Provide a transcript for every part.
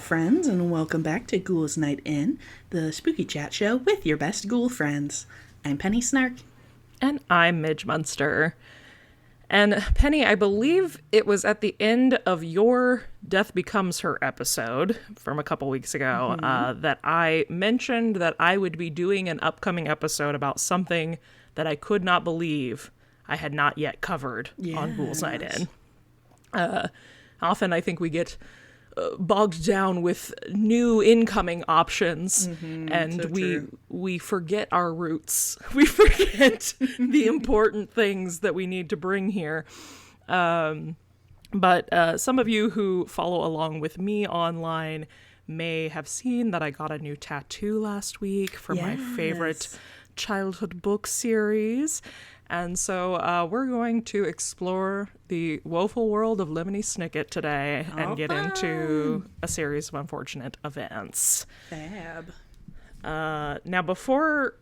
friends, and welcome back to Ghouls Night In, the spooky chat show with your best ghoul friends. I'm Penny Snark. And I'm Midge Munster. And Penny, I believe it was at the end of your Death Becomes Her episode from a couple weeks ago that I mentioned that I would be doing an upcoming episode about something that I could not believe I had not yet covered on Ghouls Night In. Often I think we get bogged down with new incoming options, and so we forget our roots. We forget the important things that we need to bring here. But some of you who follow along with me online may have seen that I got a new tattoo last week for my favorite childhood book series. And so we're going to explore the woeful world of Lemony Snicket today and get into a series of unfortunate events. Fab. Now, before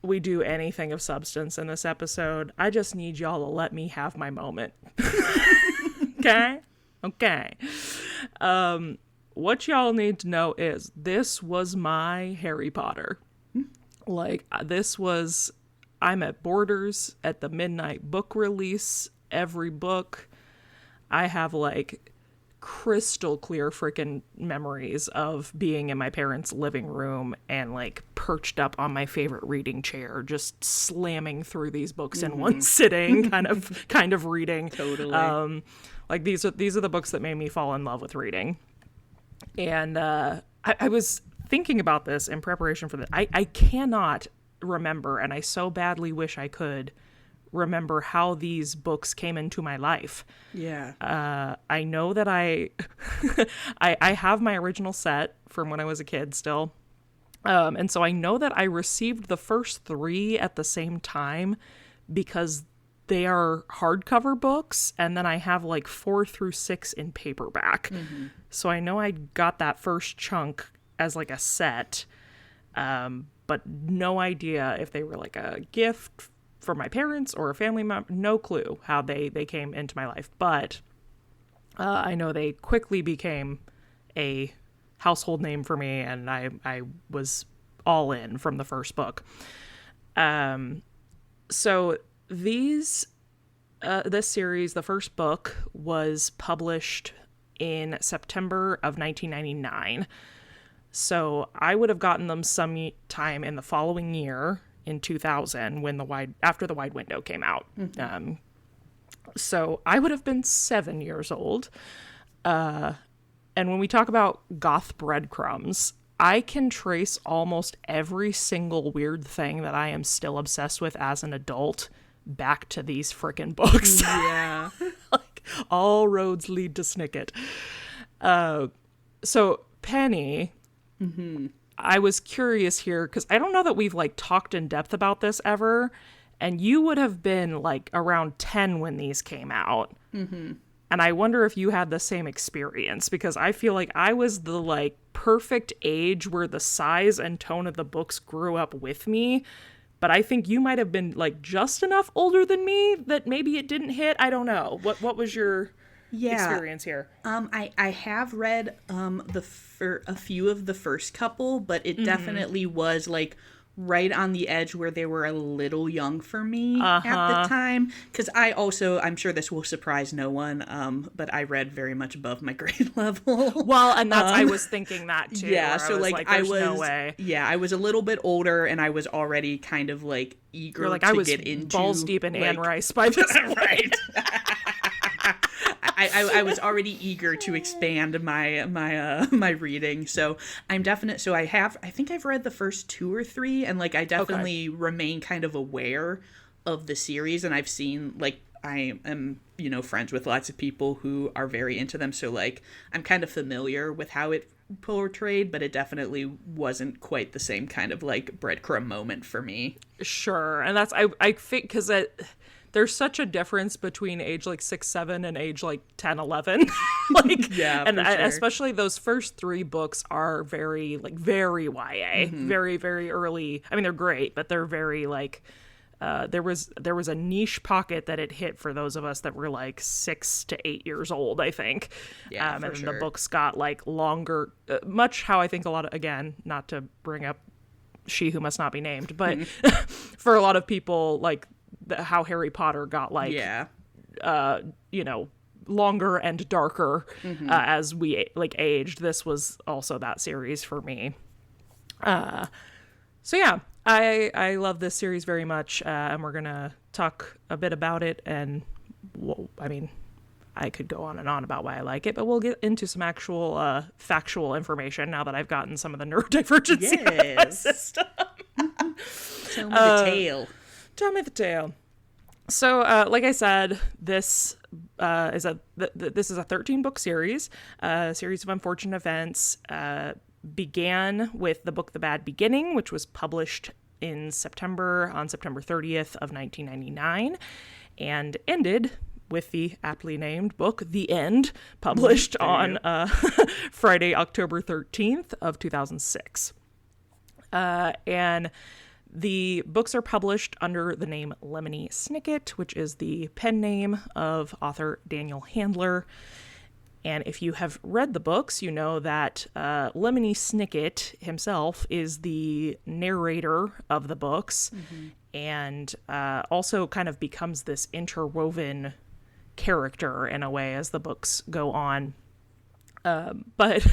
we do anything of substance in this episode, I just need y'all to let me have my moment. Okay? Okay. What y'all need to know is this was my Harry Potter. Like, this was... I'm at Borders at the midnight book release, every book. I have like crystal clear freaking memories of being in my parents' living room and like perched up on my favorite reading chair, just slamming through these books in one sitting, kind of reading. Totally. Like these are the books that made me fall in love with reading. And I was thinking about this in preparation for this. I cannot remember, and I so badly wish I could remember how these books came into my life. I know that I have my original set from when I was a kid still, and so I know that I received the first 3 at the same time because they are hardcover books, and then I have like 4 through 6 in paperback. So I know I got that first chunk as like a set, but no idea if they were like a gift from my parents or a family member. No clue how they came into my life. But I know they quickly became a household name for me, and I was all in from the first book. So this series, the first book, was published in September of 1999. So I would have gotten them sometime in the following year, in 2000, when after the Wide Window came out. So I would have been 7 years old. And when we talk about goth breadcrumbs, I can trace almost every single weird thing that I am still obsessed with as an adult back to these frickin' books. Yeah. Like, all roads lead to Snicket. So Penny... I was curious here because I don't know that we've like talked in depth about this ever, and you would have been like around 10 when these came out. And I wonder if you had the same experience, because I feel like I was the like perfect age where the size and tone of the books grew up with me, but I think you might have been like just enough older than me that maybe it didn't hit. I don't know. What was your experience here? I have read a few of the first couple, but it definitely was like right on the edge where they were a little young for me at the time. Because I'm sure this will surprise no one, but I read very much above my grade level. Well, and that's I was thinking that too. Yeah, so I was no way. Yeah, I was a little bit older, and I was already kind of like eager to get into balls deep in Anne Rice by this point. Right. I was already eager to expand my reading, so I'm definite. So I think I've read the first 2 or 3, and like I definitely remain kind of aware of the series, and I've seen like I am friends with lots of people who are very into them, so like I'm kind of familiar with how it portrayed, but it definitely wasn't quite the same kind of like breadcrumb moment for me. Sure, and that's I think because there's such a difference between age like 6, 7 and age like 10, 11. Like, yeah, and for sure. Especially those first 3 books are very YA, very, very early. I mean, they're great, but they're very like, there was a niche pocket that it hit for those of us that were like 6 to 8 years old, I think. Yeah, and sure. the books got like longer, much how I think a lot of, again, not to bring up She Who Must Not Be Named, but for a lot of people, like how Harry Potter got like, longer and darker as we like aged. This was also that series for me. So yeah, I love this series very much, and we're gonna talk a bit about it. And I mean, I could go on and on about why I like it, but we'll get into some actual factual information now that I've gotten some of the neurodivergency out of my system. Tell me the tale. Tell me the tale. So, like I said, this is a 13-book series, a series of unfortunate events. Began with the book The Bad Beginning, which was published on September 30th of 1999, and ended with the aptly named book The End, published on Friday, October 13th of 2006. And the books are published under the name Lemony Snicket, which is the pen name of author Daniel Handler. And if you have read the books, you know that Lemony Snicket himself is the narrator of the books, and also kind of becomes this interwoven character in a way as the books go on. But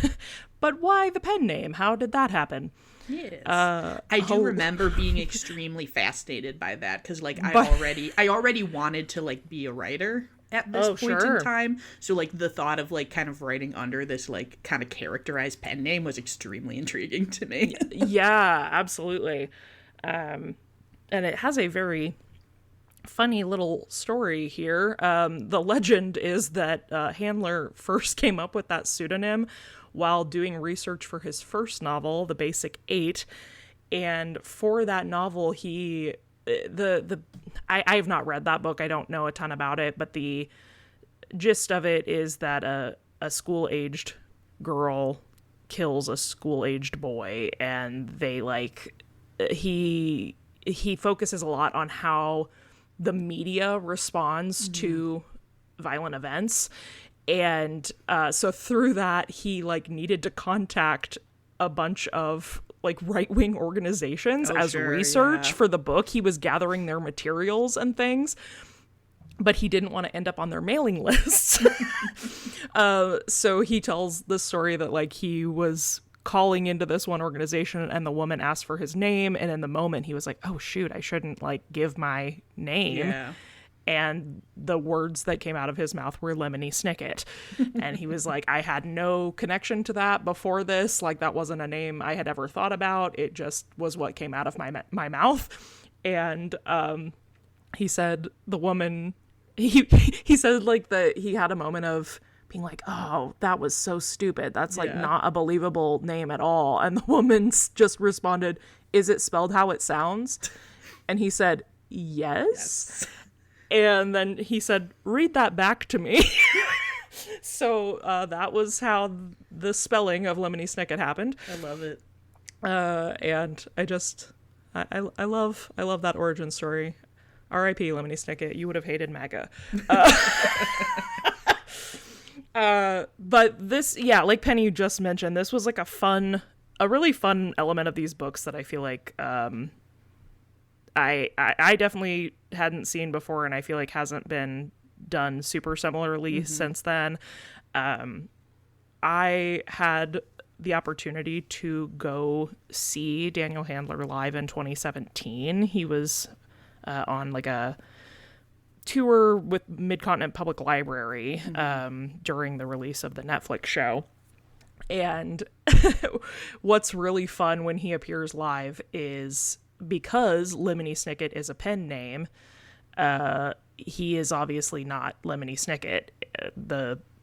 why the pen name? How did that happen? Yes. I do remember being extremely fascinated by that, because like I already wanted to like be a writer at this point in time. So like the thought of like kind of writing under this like kind of characterized pen name was extremely intriguing to me. Yeah, absolutely. And it has a very funny little story here. The legend is that Handler first came up with that pseudonym while doing research for his first novel, The Basic Eight. And for that novel, I have not read that book. I don't know a ton about it, but the gist of it is that a school-aged girl kills a school-aged boy, and they like he focuses a lot on how the media responds to violent events. And so through that, he like needed to contact a bunch of like right-wing organizations as research for the book. He was gathering their materials and things, but he didn't want to end up on their mailing lists. So he tells the story that like he was calling into this one organization and the woman asked for his name, and in the moment he was like, oh shoot, I shouldn't like give my name. Yeah. And the words that came out of his mouth were Lemony Snicket. And he was like, I had no connection to that before this. Like, that wasn't a name I had ever thought about. It just was what came out of my mouth. And he said the woman, he said like that he had a moment of being like, oh, that was so stupid. That's like not a believable name at all. And the woman just responded, is it spelled how it sounds? And he said, yes. And then he said, read that back to me. So that was how the spelling of Lemony Snicket happened. I love it. And I love that origin story. R.I.P. Lemony Snicket. You would have hated MAGA. But this, like Penny just mentioned, this was like a really fun element of these books that I feel like I definitely hadn't seen before, and I feel like hasn't been done super similarly since then. I had the opportunity to go see Daniel Handler live in 2017. He was on like a tour with Mid-Continent Public Library during the release of the Netflix show. And what's really fun when he appears live is because Lemony Snicket is a pen name, he is obviously not Lemony Snicket.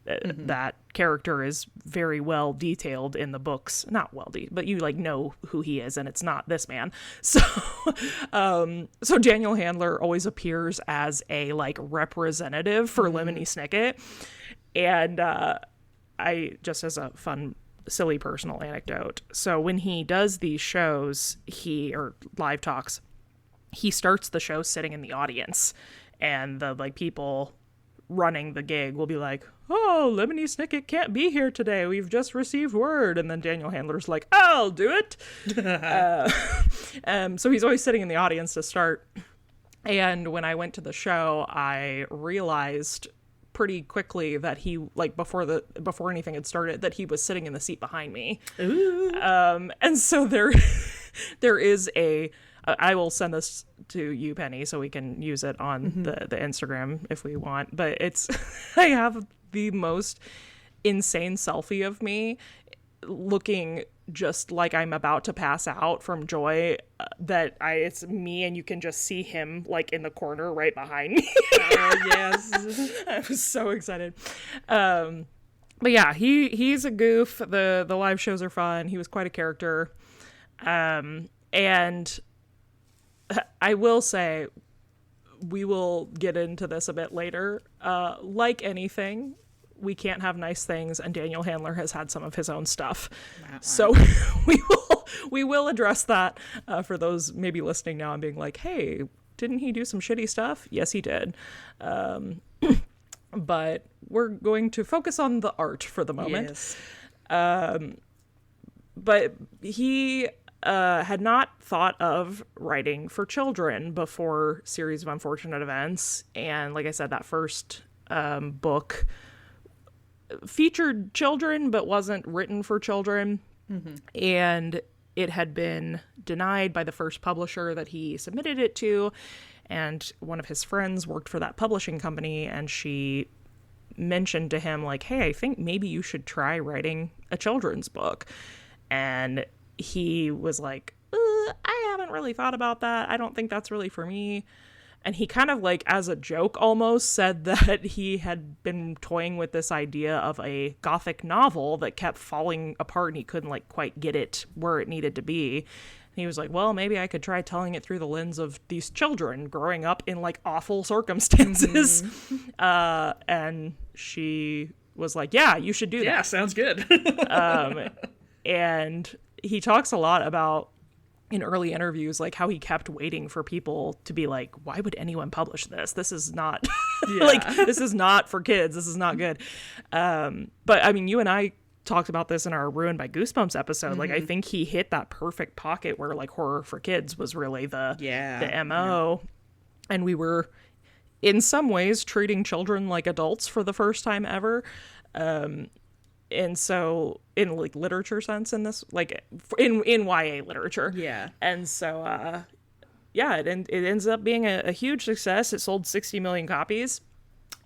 That character is very well detailed in the books. Not well but you like know who he is, and it's not this man. So so Daniel Handler always appears as a like representative for Lemony Snicket. And I just as a fun silly personal anecdote, so when he does these shows or live talks, he starts the show sitting in the audience, and the like people running the gig will be like, "Oh, Lemony Snicket can't be here today. We've just received word." And then Daniel Handler's like, "I'll do it." So he's always sitting in the audience to start. And when I went to the show, I realized pretty quickly that he, like, before anything had started, that he was sitting in the seat behind me. Ooh. And so there is a, I will send this to you, Penny, so we can use it on the Instagram if we want. But it's, I have the most insane selfie of me looking just like I'm about to pass out from joy, it's me, and you can just see him like in the corner right behind me. Oh, yes. I was so excited. But yeah, he's a goof. The live shows are fun. He was quite a character. And I will say, we will get into this a bit later. Like anything, we can't have nice things, and Daniel Handler has had some of his own stuff. Wow. So we will address that for those maybe listening now and being like, hey, didn't he do some shitty stuff? Yes, he did. But we're going to focus on the art for the moment. Yes. But he had not thought of writing for children before Series of Unfortunate Events. And like I said, that first book featured children but wasn't written for children. And it had been denied by the first publisher that he submitted it to, and one of his friends worked for that publishing company, and she mentioned to him like, hey, I think maybe you should try writing a children's book. And he was like, I haven't really thought about that. I don't think that's really for me. And he kind of like, as a joke almost, said that he had been toying with this idea of a gothic novel that kept falling apart and he couldn't like quite get it where it needed to be. And he was like, well, maybe I could try telling it through the lens of these children growing up in like awful circumstances. And she was like, yeah, you should do that. Yeah, sounds good. And he talks a lot about, in early interviews, like how he kept waiting for people to be like, why would anyone publish this? This is not like, this is not for kids. This is not good. But I mean, you and I talked about this in our Ruined by Goosebumps episode. Like, I think he hit that perfect pocket where like horror for kids was really the MO. And we were in some ways treating children like adults for the first time ever. And so in like literature sense in this, like in YA literature. Yeah. And so, it ends up being a huge success. It sold 60 million copies.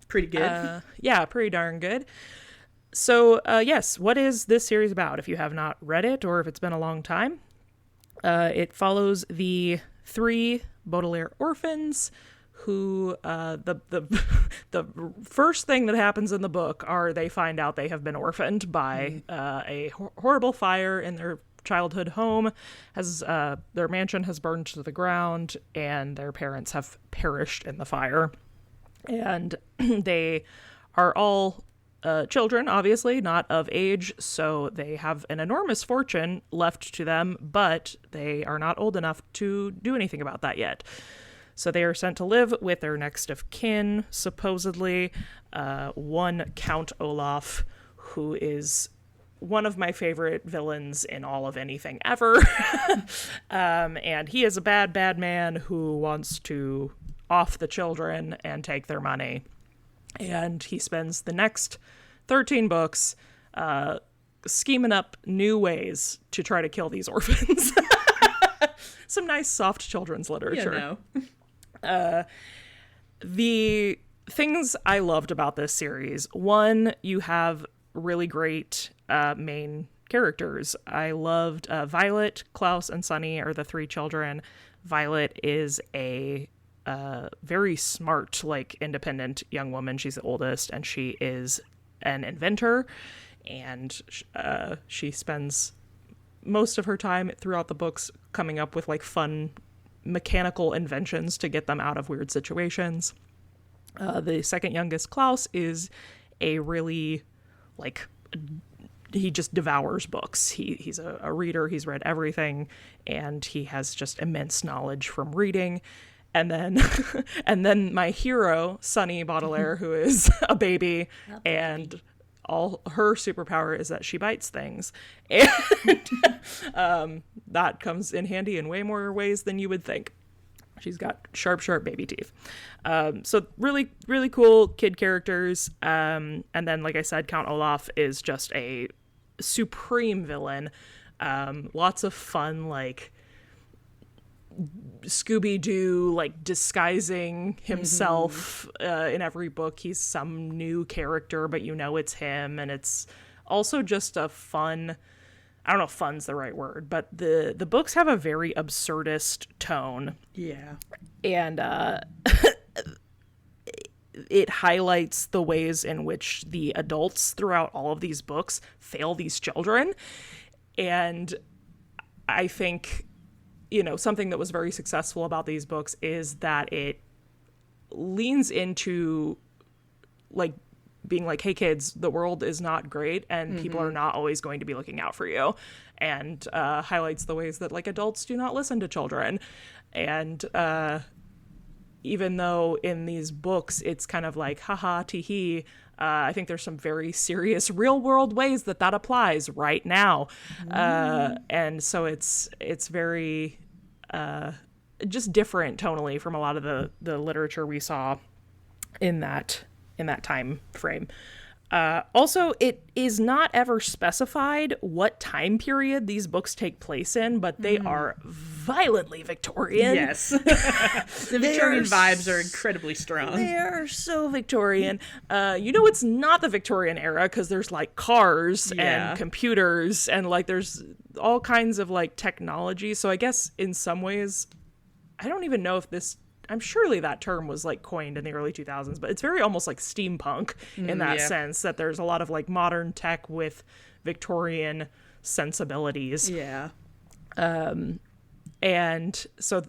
Pretty good. Pretty darn good. So, yes, what is this series about? If you have not read it or if it's been a long time, it follows the 3 Baudelaire orphans who the first thing that happens in the book are they find out they have been orphaned by a horrible fire in their childhood home. Their mansion has burned to the ground and their parents have perished in the fire. And they are all children, obviously, not of age, so they have an enormous fortune left to them, but they are not old enough to do anything about that yet. So they are sent to live with their next of kin, supposedly, one Count Olaf, who is one of my favorite villains in all of anything ever. And he is a bad, bad man who wants to off the children and take their money. And he spends the next 13 books scheming up new ways to try to kill these orphans. Some nice soft children's literature. The things I loved about this series, one, you have really great main characters. I loved Violet, Klaus, and Sunny are the 3 children. Violet is a very smart, like, independent young woman. She's the oldest, and she is an inventor, and she spends most of her time throughout the books coming up with like fun mechanical inventions to get them out of weird situations. The second youngest, Klaus, is a really like he just devours books. He's a reader. He's read everything, and he has just immense knowledge from reading. And then and then my hero, Sunny Baudelaire, who is a baby, and all her superpower is that she bites things. And that comes in handy in way more ways than you would think. She's got sharp baby teeth. So really, really cool kid characters. And then, like I said, Count Olaf is just a supreme villain. Lots of fun, like Scooby-Doo, like disguising himself in every book. He's some new character, but you know it's him. And it's also just a fun, I don't know if fun's the right word, but the books have a very absurdist tone. Yeah. And it highlights the ways in which the adults throughout all of these books fail these children. And I think, you know, something that was very successful about these books is that it leans into like being like, hey kids, the world is not great and people are not always going to be looking out for you, and highlights the ways that like adults do not listen to children. And even though in these books it's kind of like haha tee-hee, I think there's some very serious real world ways that applies right now. And so it's very just different tonally from a lot of the literature we saw in that time frame. Also, it is not ever specified what time period these books take place in, but they are violently Victorian. Yes. The Victorian vibes are incredibly strong. They are so Victorian. You know, it's not the Victorian era because there's like cars and computers and like there's all kinds of like technology. So I guess in some ways, I don't even know if I'm surely that term was like coined in the early 2000s, but it's very almost like steampunk in that sense, that there's a lot of like modern tech with Victorian sensibilities. Yeah. And so,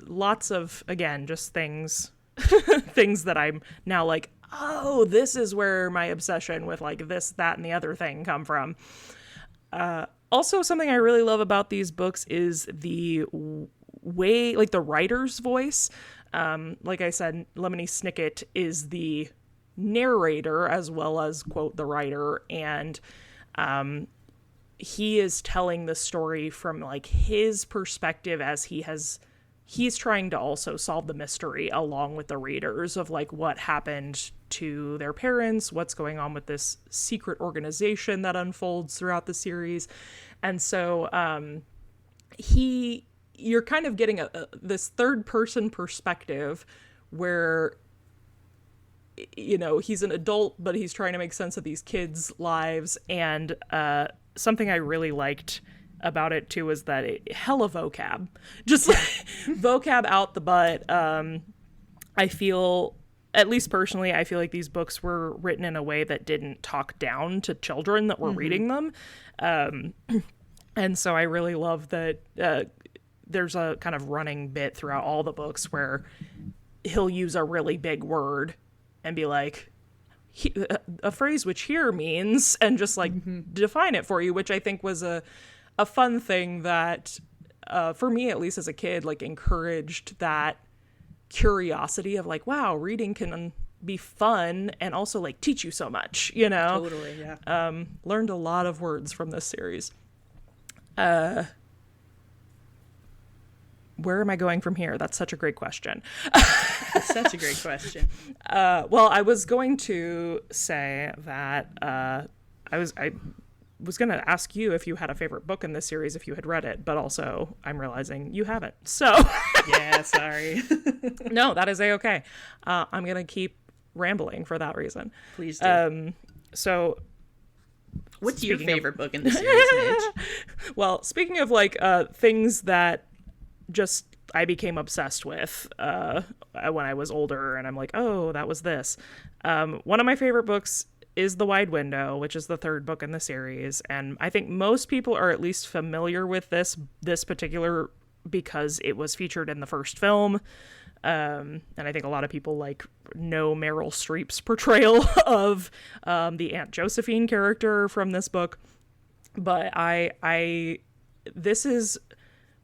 lots of, again, just things that I'm now like, oh, this is where my obsession with like this, that, and the other thing come from. Also, something I really love about these books is the way, like the writer's voice. Like I said, Lemony Snicket is the narrator as well as, quote, the writer. And he is telling the story from like his perspective as he's trying to also solve the mystery along with the readers of like what happened to their parents, what's going on with this secret organization that unfolds throughout the series. And so you're kind of getting this third person perspective where, you know, he's an adult, but he's trying to make sense of these kids' lives. And something I really liked about it too is that hella vocab, just like vocab out the butt. I feel, at least personally, I feel like these books were written in a way that didn't talk down to children that were reading them. And so I really love that there's a kind of running bit throughout all the books where he'll use a really big word and be like, a phrase which here means, and just like define it for you, which I think was a fun thing that, for me, at least as a kid, like encouraged that curiosity of like, wow, reading can be fun and also like teach you so much, you know? Totally, yeah. Learned a lot of words from this series. Where am I going from here? That's such a great question. Such a great question. Well, I was going to say that I was going to ask you if you had a favorite book in this series, if you had read it, but also I'm realizing you haven't. So yeah, sorry. No, that is a-okay. I'm going to keep rambling for that reason. Please do. So what's your favorite book in the series, Midge? Well, speaking of like things that just I became obsessed with when I was older, and I'm like, oh, that was this. One of my favorite books is The Wide Window, which is the third book in the series, and I think most people are at least familiar with this particular because it was featured in the first film. And I think a lot of people like no Meryl Streep's portrayal of the Aunt Josephine character from this book. But this is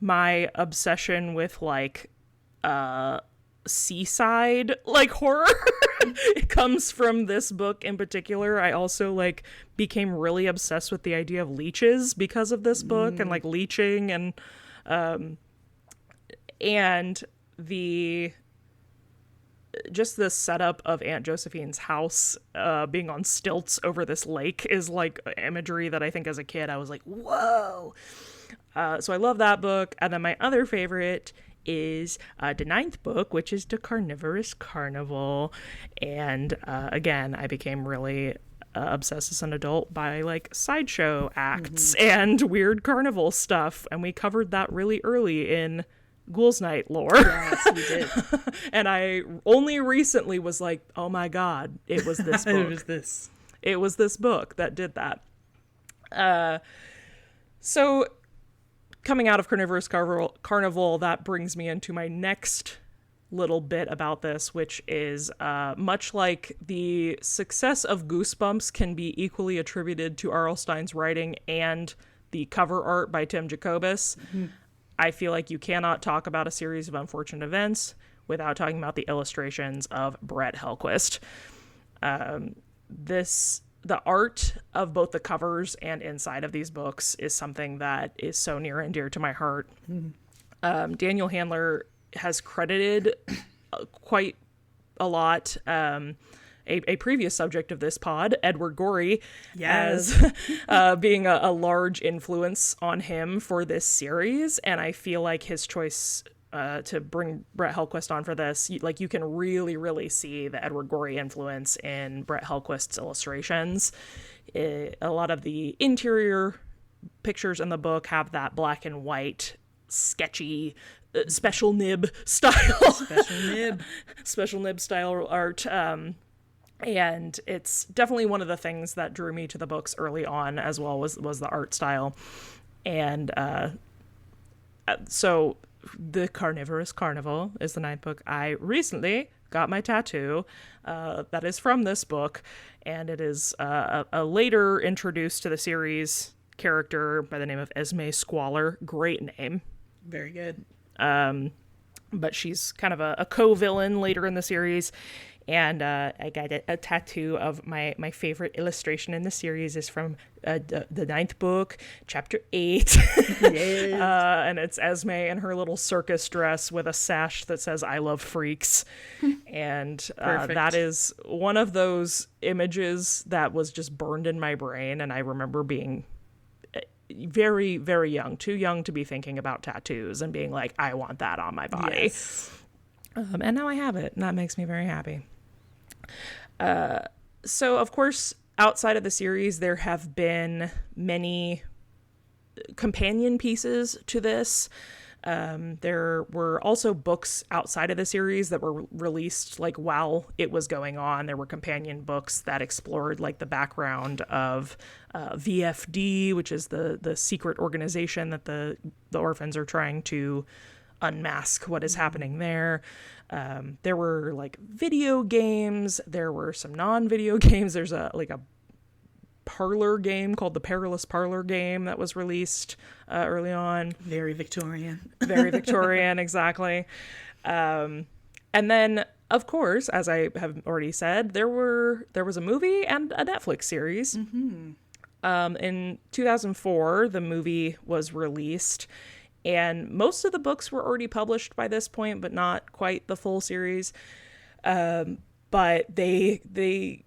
my obsession with like seaside like horror. It comes from this book in particular. I also like became really obsessed with the idea of leeches because of this book and like leeching and the just the setup of Aunt Josephine's house being on stilts over this lake is like imagery that I think as a kid I was like, whoa. So I love that book. And then my other favorite is the ninth book, which is The Carnivorous Carnival. And again, I became really obsessed as an adult by like sideshow acts and weird carnival stuff. And we covered that really early in Ghouls Night lore. Yes, we did. And I only recently was like, oh my God, it was this book. It was this book that did that. So coming out of Carnivorous Carnival, that brings me into my next little bit about this, which is much like the success of Goosebumps can be equally attributed to R.L. Stine's writing and the cover art by Tim Jacobus. I feel like you cannot talk about a series of unfortunate events without talking about the illustrations of Brett Hellquist. The art of both the covers and inside of these books is something that is so near and dear to my heart. Daniel Handler has credited quite a lot a previous subject of this pod, Edward Gorey, as being a large influence on him for this series. And I feel like his choice to bring Brett Hellquist on for this, you can really, really see the Edward Gorey influence in Brett Hellquist's illustrations. A lot of the interior pictures in the book have that black and white, sketchy, special nib style. Special nib style art. And it's definitely one of the things that drew me to the books early on as well was the art style. And so The Carnivorous Carnival is the ninth book. I recently got my tattoo that is from this book, and it is a later introduced to the series character by the name of Esme Squalor. Great name. Very good. But she's kind of a co-villain later in the series. And I got a tattoo of my favorite illustration in the series is from the ninth book, chapter 8. Yes. And it's Esme in her little circus dress with a sash that says, "I love freaks." And that is one of those images that was just burned in my brain. And I remember being very, very young, too young to be thinking about tattoos and being like, I want that on my body. Yes. And now I have it, and that makes me very happy. So, of course, outside of the series, there have been many companion pieces to this. There were also books outside of the series that were released like while it was going on. There were companion books that explored like the background of VFD, which is the secret organization that the orphans are trying to unmask what is happening there. There were like video games. There were some non-video games. There's a parlor game called the Perilous Parlor Game that was released early on. Very Victorian. Very Victorian, exactly. And then, of course, as I have already said, there was a movie and a Netflix series. In 2004, the movie was released. And most of the books were already published by this point, but not quite the full series. But they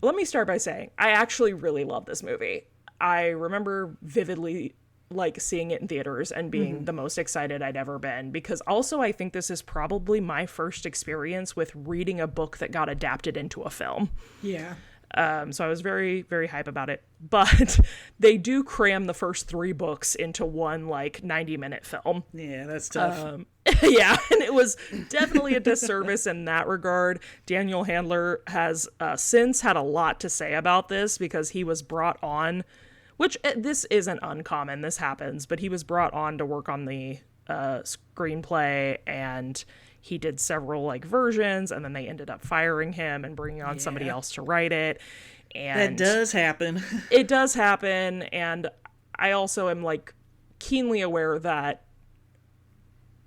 let me start by saying I actually really love this movie. I remember vividly like seeing it in theaters and being the most excited I'd ever been, because also I think this is probably my first experience with reading a book that got adapted into a film. Yeah. So I was very, very hype about it. But they do cram the first 3 books into one, 90-minute film. Yeah, that's tough. Yeah, and it was definitely a disservice in that regard. Daniel Handler has since had a lot to say about this, because he was brought on, which this isn't uncommon, this happens, but he was brought on to work on the screenplay, and he did several like versions, and then they ended up firing him and bringing on somebody else to write it. And that does happen. It does happen, and I also am like keenly aware that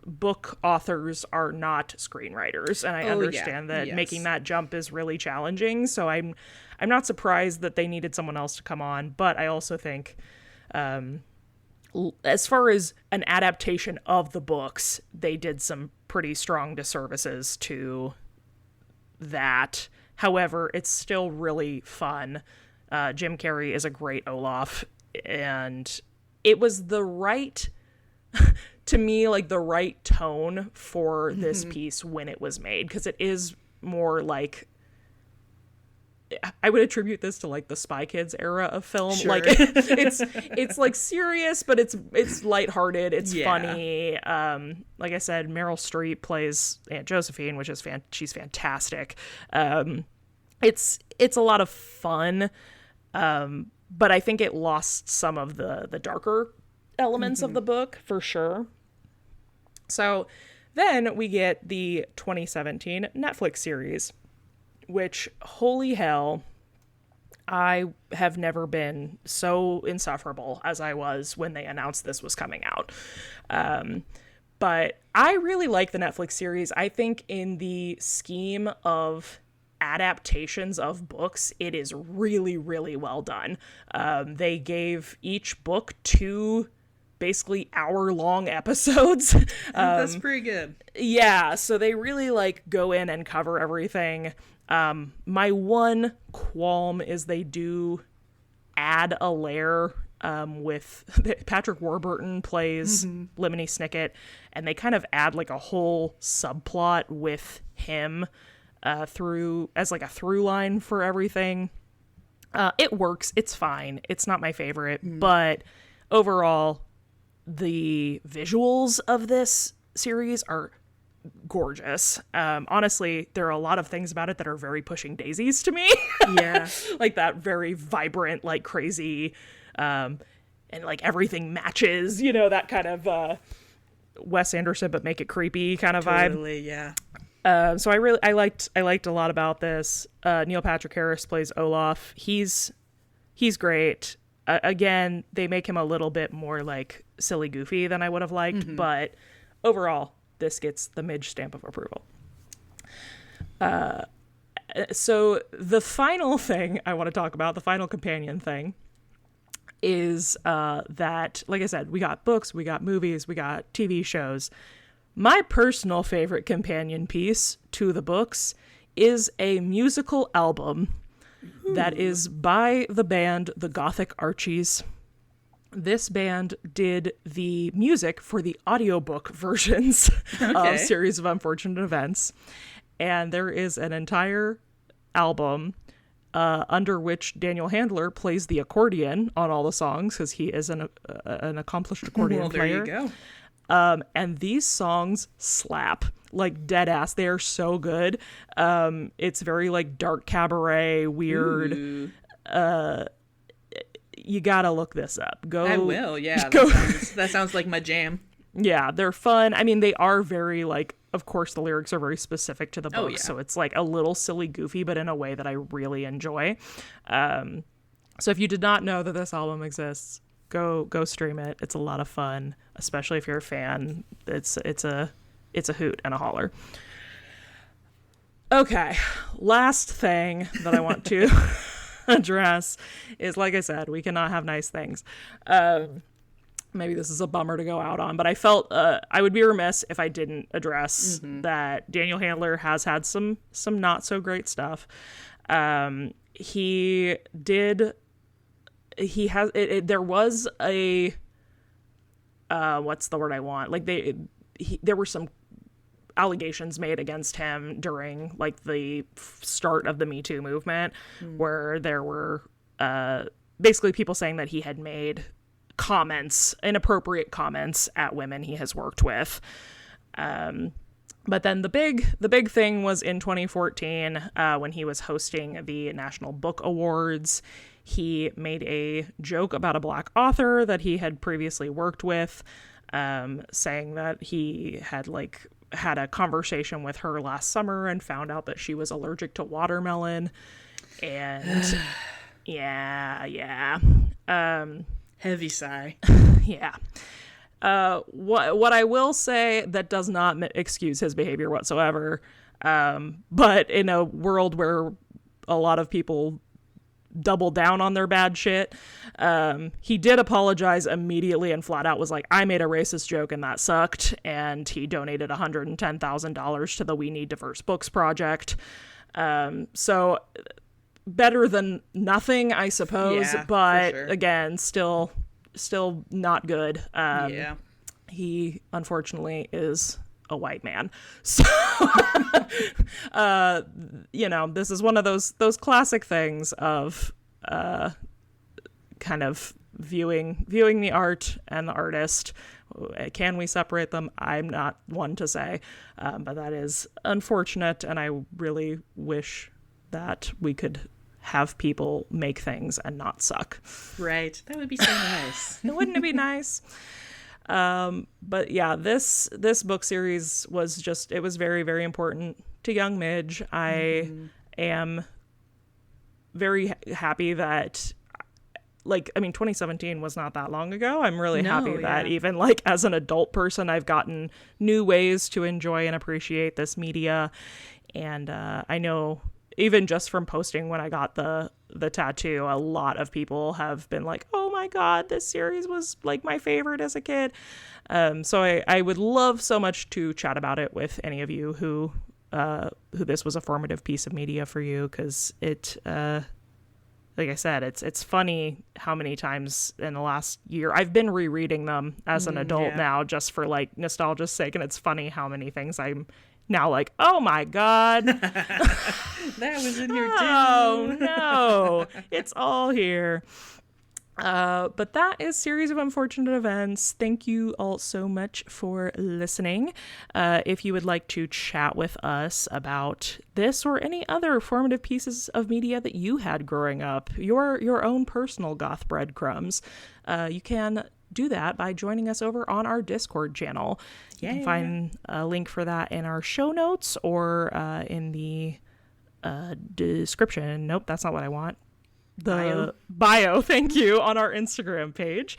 book authors are not screenwriters, and I understand that making that jump is really challenging. So I'm not surprised that they needed someone else to come on, but I also think as far as an adaptation of the books, they did some pretty strong disservices to that. However, it's still really fun. Jim Carrey is a great Olaf, and it was the right, to me, like the right tone for this piece when it was made, because it is more like, I would attribute this to like the Spy Kids era of film. Sure. Like it's like serious, but it's lighthearted. It's funny. Like I said, Meryl Streep plays Aunt Josephine, which is she's fantastic. It's a lot of fun. But I think it lost some of the darker elements of the book for sure. So then we get the 2017 Netflix series, which, holy hell, I have never been so insufferable as I was when they announced this was coming out. But I really like the Netflix series. I think in the scheme of adaptations of books, it is really, really well done. They gave each book 2 basically hour-long episodes. That's pretty good. Yeah, so they really like go in and cover everything. My one qualm is they do add a layer with Patrick Warburton plays Lemony Snicket, and they kind of add like a whole subplot with him through as like a through line for everything. It works. It's fine. It's not my favorite, but overall, the visuals of this series are gorgeous. Honestly, there are a lot of things about it that are very Pushing Daisies to me. Yeah. Like that very vibrant, like crazy, and like everything matches, that kind of Wes Anderson but make it creepy kind of vibe. Totally, yeah. So I liked a lot about this. Neil Patrick Harris plays Olaf. He's great. Again, they make him a little bit more like silly goofy than I would have liked, but overall, this gets the Midge stamp of approval. So the final thing I want to talk about, the final companion thing, is that, like I said, we got books, we got movies, we got TV shows. My personal favorite companion piece to the books is a musical album that is by the band The Gothic Archies. This band did the music for the audiobook versions of Series of Unfortunate Events. And there is an entire album under which Daniel Handler plays the accordion on all the songs, because he is an accomplished accordion player. There you go. And these songs slap, like dead ass. They are so good. It's very like dark cabaret, weird. Ooh. You gotta look this up. I will, yeah. That sounds like my jam. Yeah, they're fun. I mean, they are very like, of course, the lyrics are very specific to the book, so it's like a little silly goofy, but in a way that I really enjoy. So if you did not know that this album exists, go stream it. It's a lot of fun, especially if you're a fan. It's a hoot and a holler. Okay, last thing that I want to address is, like I said, we cannot have nice things. Maybe this is a bummer to go out on, but I felt I would be remiss if I didn't address that Daniel Handler has had some not so great stuff. There was a what's the word I want? Like there were some allegations made against him during like the start of the Me Too movement, where there were basically people saying that he had made inappropriate comments at women he has worked with. But then the big thing was in 2014 when he was hosting the National Book Awards. He made a joke about a Black author that he had previously worked with, saying that he had like had a conversation with her last summer and found out that she was allergic to watermelon. And yeah. Heavy sigh. Yeah. What I will say, that does not excuse his behavior whatsoever. But in a world where a lot of people double down on their bad shit, he did apologize immediately and flat out was like, I made a racist joke and that sucked. And he donated $110,000 to the We Need Diverse Books project. So better than nothing, I suppose. Yeah, but for sure. again, still not good. Yeah. He unfortunately is a white man. So, this is one of those classic things of kind of viewing the art and the artist. Can we separate them? I'm not one to say, but that is unfortunate, and I really wish that we could have people make things and not suck. Right. That would be so nice. Wouldn't it be nice? But yeah, this book series was it was very, very important to young Midge. I am very happy that, 2017 was not that long ago. I'm really happy that even as an adult person, I've gotten new ways to enjoy and appreciate this media. And I know even just from posting when I got the tattoo, a lot of people have been like, oh my God, this series was my favorite as a kid. So I would love so much to chat about it with any of you who this was a formative piece of media for you. 'Cause it, like I said, it's funny how many times in the last year I've been rereading them as an adult now, just for nostalgia's sake. And it's funny how many things I'm now oh my God. That was in your Oh no, it's all here. But that is Series of Unfortunate Events. Thank you all so much for listening. If you would like to chat with us about this or any other formative pieces of media that you had growing up, your own personal goth breadcrumbs, you can do that by joining us over on our Discord channel. You can find a link for that in our show notes or in the description. Nope, that's not what I want. The bio, thank you, on our Instagram page.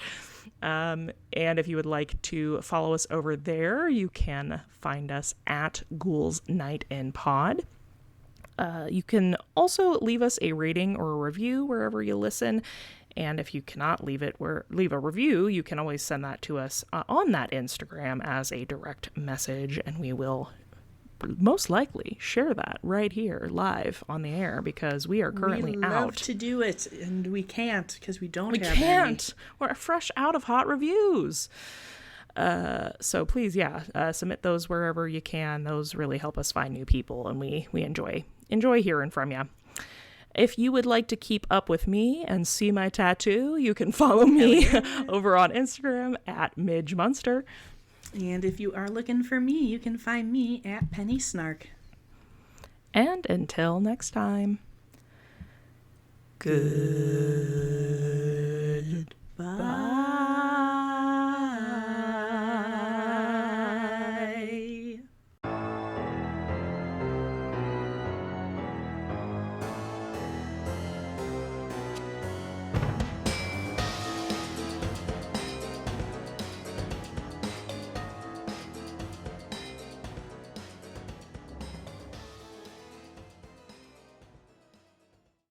And if you would like to follow us over there, you can find us at Ghouls Night in Pod. You can also leave us a rating or a review wherever you listen. And if you cannot leave a review, you can always send that to us on that Instagram as a direct message, and we will most likely share that right here live on the air, because we are currently we out. love to do it, and we can't because we don't have can't. We're fresh out of hot reviews. So please, submit those wherever you can. Those really help us find new people, and we enjoy hearing from you. If you would like to keep up with me and see my tattoo, you can follow me over on Instagram at Midge Munster. And if you are looking for me, you can find me at Penny Snark. And until next time, goodbye.